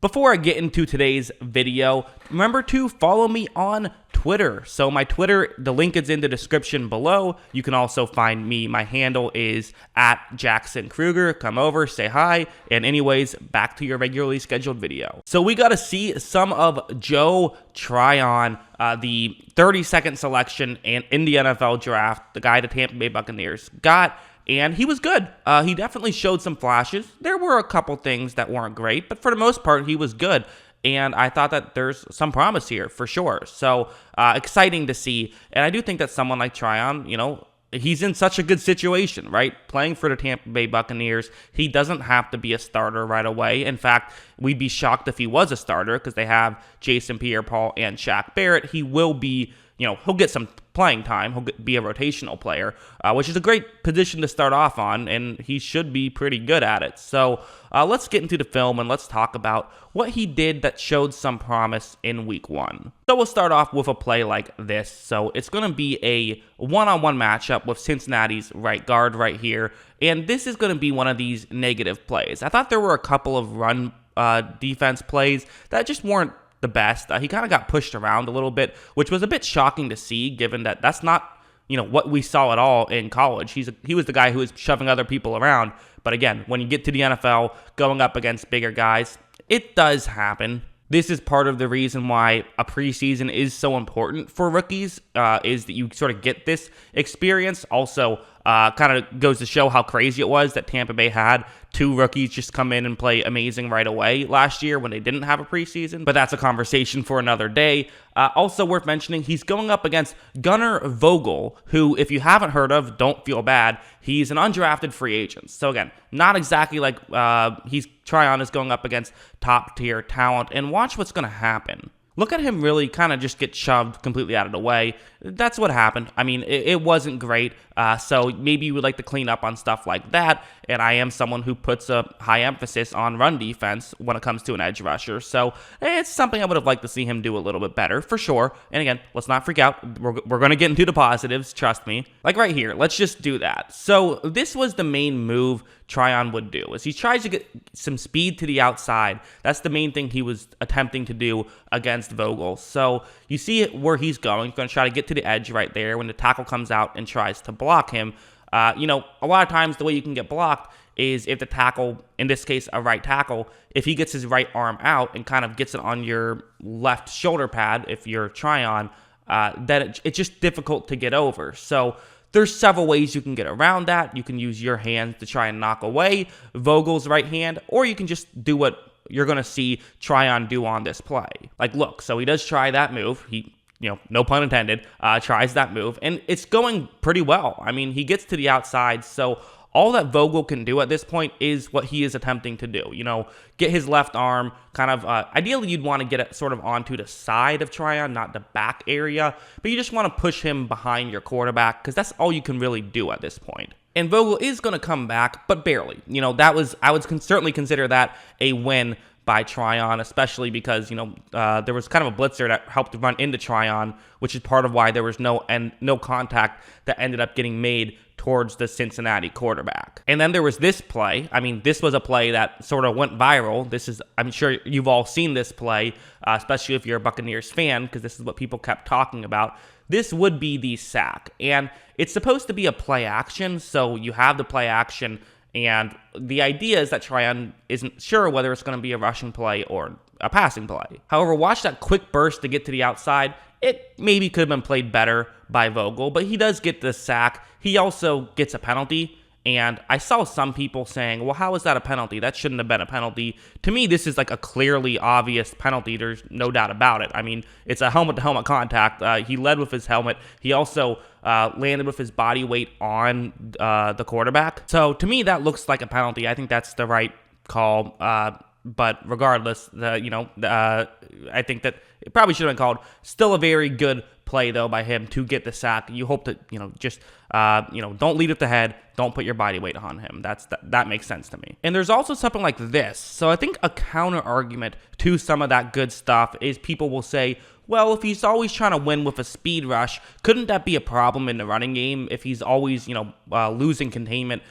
Before I get into today's video, remember to follow me on Twitter. So my Twitter, the link is in the description below. You can also find me. My handle is @JacksonKruger. Come over, say hi. And anyways, back to your regularly scheduled video. So we got to see some of Joe Tryon, the 32nd selection in the NFL draft, the guy the Tampa Bay Buccaneers got. And he was good. He definitely showed some flashes. There were a couple things that weren't great, but for the most part, he was good. And I thought that there's some promise here for sure. So exciting to see. And I do think that someone like Tryon, he's in such a good situation, right? Playing for the Tampa Bay Buccaneers, he doesn't have to be a starter right away. In fact, we'd be shocked if he was a starter because they have Jason Pierre-Paul and Shaq Barrett. He will be, he'll get some playing time. He'll be a rotational player, which is a great position to start off on, and he should be pretty good at it. So let's get into the film and let's talk about what he did that showed some promise in week one. So we'll start off with a play like this. So it's going to be a one-on-one matchup with Cincinnati's right guard right here, and this is going to be one of these negative plays. I thought there were a couple of run defense plays that just weren't the best. He kind of got pushed around a little bit, which was a bit shocking to see, given that that's not, what we saw at all in college. He was the guy who was shoving other people around. But again, when you get to the NFL, going up against bigger guys, it does happen. This is part of the reason why a preseason is so important for rookies, is that you sort of get this experience. Also, kind of goes to show how crazy it was that Tampa Bay had two rookies just come in and play amazing right away last year when they didn't have a preseason. But that's a conversation for another day. Also worth mentioning, he's going up against Gunnar Vogel, who, if you haven't heard of, don't feel bad. He's an undrafted free agent. So again, not exactly like Tryon is going up against top-tier talent. And watch what's going to happen. Look at him really kind of just get shoved completely out of the way. That's what happened. I mean, it wasn't great. So maybe you would like to clean up on stuff like that. And I am someone who puts a high emphasis on run defense when it comes to an edge rusher. So it's something I would have liked to see him do a little bit better, for sure. And again, let's not freak out. We're going to get into the positives, trust me. Like right here, let's just do that. So this was the main move Tryon would do, is he tries to get some speed to the outside. That's the main thing he was attempting to do against Vogel. So you see where he's going. He's going to try to get to the edge right there when the tackle comes out and tries to block him. A lot of times the way you can get blocked is if the tackle, in this case a right tackle, if he gets his right arm out and kind of gets it on your left shoulder pad, if you're Tryon, then it's just difficult to get over. So there's several ways you can get around that. You can use your hands to try and knock away Vogel's right hand, or you can just do what you're going to see Tryon do on this play. Like, look, so he does try that move. He, no pun intended, tries that move, and it's going pretty well. I mean, he gets to the outside, so all that Vogel can do at this point is what he is attempting to do. Get his left arm kind of, ideally you'd want to get it sort of onto the side of Tryon, not the back area, but you just want to push him behind your quarterback because that's all you can really do at this point. And Vogel is going to come back, but barely. I would certainly consider that a win by Tryon, especially because, there was kind of a blitzer that helped run into Tryon, which is part of why there was no contact that ended up getting made towards the Cincinnati quarterback. And then there was this play. I mean, this was a play that sort of went viral. I'm sure you've all seen this play, especially if you're a Buccaneers fan, because this is what people kept talking about. This would be the sack. And it's supposed to be a play action, so you have the play action, and the idea is that Tryon isn't sure whether it's going to be a rushing play or a passing play. However, watch that quick burst to get to the outside. It maybe could have been played better by Vogel, but he does get the sack. He also gets a penalty, and I saw some people saying, well, how is that a penalty? That shouldn't have been a penalty. To me, this is like a clearly obvious penalty. There's no doubt about it. I mean, it's a helmet-to-helmet contact. He led with his helmet. He also landed with his body weight on the quarterback. So to me, that looks like a penalty. I think that's the right call. But regardless, I think that it probably should have been called. Still a very good play, though, by him to get the sack. You hope that, don't lead with the head. Don't put your body weight on him. That makes sense to me. And there's also something like this. So I think a counter argument to some of that good stuff is people will say, well, if he's always trying to win with a speed rush, couldn't that be a problem in the running game if he's always, losing containment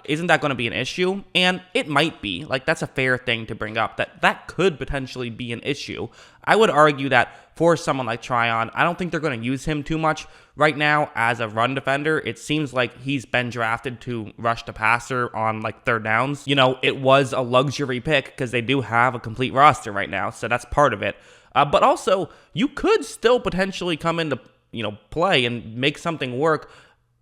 Isn't that going to be an issue? And it might be. Like, that's a fair thing to bring up, that could potentially be an issue. I would argue that for someone like Tryon, I don't think they're going to use him too much right now as a run defender. It seems like he's been drafted to rush the passer on like third downs. It was a luxury pick because they do have a complete roster right now, so that's part of it. But also, you could still potentially come into play and make something work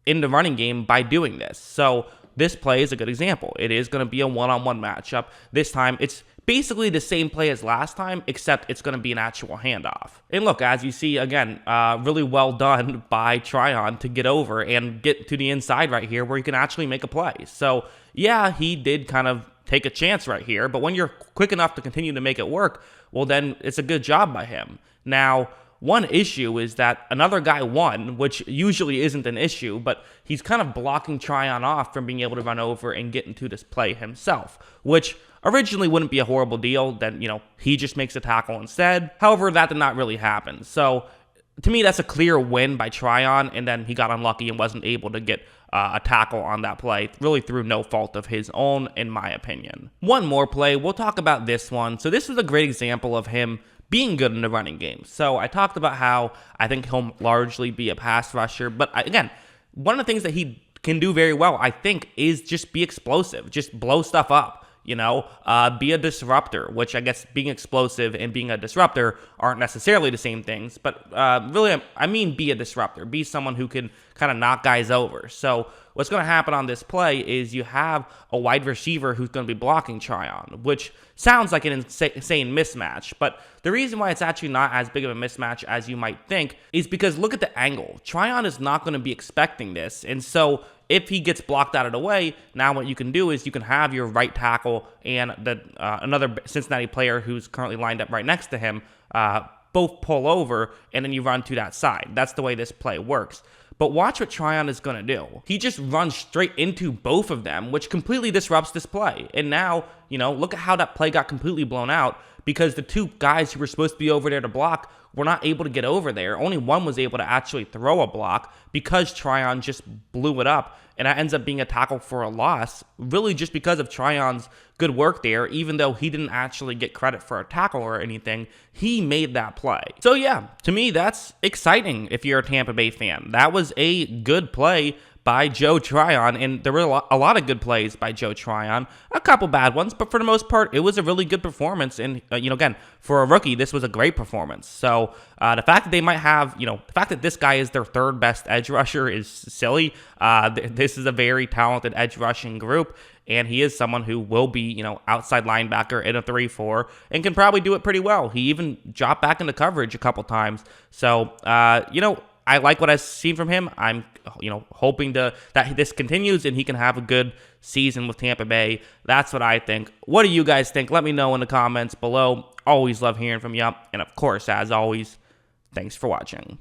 in the running game by doing this. So this play is a good example. It is going to be a one-on-one matchup. This time, it's basically the same play as last time, except it's going to be an actual handoff. And look, as you see, again, really well done by Tryon to get over and get to the inside right here where he can actually make a play. So, yeah, he did kind of take a chance right here, but when you're quick enough to continue to make it work, well, then it's a good job by him. Now, one issue is that another guy won, which usually isn't an issue, but he's kind of blocking Tryon off from being able to run over and get into this play himself, which originally wouldn't be a horrible deal. Then, he just makes a tackle instead. However, that did not really happen. So, to me, that's a clear win by Tryon, and then he got unlucky and wasn't able to get a tackle on that play, really through no fault of his own, in my opinion. One more play, we'll talk about this one. So this was a great example of him being good in the running game. So I talked about how I think he'll largely be a pass rusher, but again, one of the things that he can do very well, I think, is just be explosive, just blow stuff up. Be a disruptor, which I guess being explosive and being a disruptor aren't necessarily the same things, but really, I mean be a disruptor. Be someone who can kind of knock guys over. So what's going to happen on this play is you have a wide receiver who's going to be blocking Tryon, which sounds like an insane mismatch, but the reason why it's actually not as big of a mismatch as you might think is because look at the angle. Tryon is not going to be expecting this, and so if he gets blocked out of the way, now what you can do is you can have your right tackle and another Cincinnati player who's currently lined up right next to him both pull over, and then you run to that side. That's the way this play works. But watch what Tryon is going to do. He just runs straight into both of them, which completely disrupts this play. And now, look at how that play got completely blown out because the two guys who were supposed to be over there to block were not able to get over there. Only one was able to actually throw a block because Tryon just blew it up, and that ends up being a tackle for a loss, really just because of Tryon's good work there. Even though he didn't actually get credit for a tackle or anything, he made that play. So yeah, to me, that's exciting if you're a Tampa Bay fan. That was a good play by Joe Tryon, and there were a lot of good plays by Joe Tryon, a couple bad ones, but for the most part, it was a really good performance, and, again, for a rookie, this was a great performance. So, the fact that they might have, the fact that this guy is their third best edge rusher is silly. This is a very talented edge rushing group, and he is someone who will be, outside linebacker in a 3-4 and can probably do it pretty well. He even dropped back into coverage a couple times. So, I like what I've seen from him. I'm, hoping that this continues and he can have a good season with Tampa Bay. That's what I think. What do you guys think? Let me know in the comments below. Always love hearing from you. And of course, as always, thanks for watching.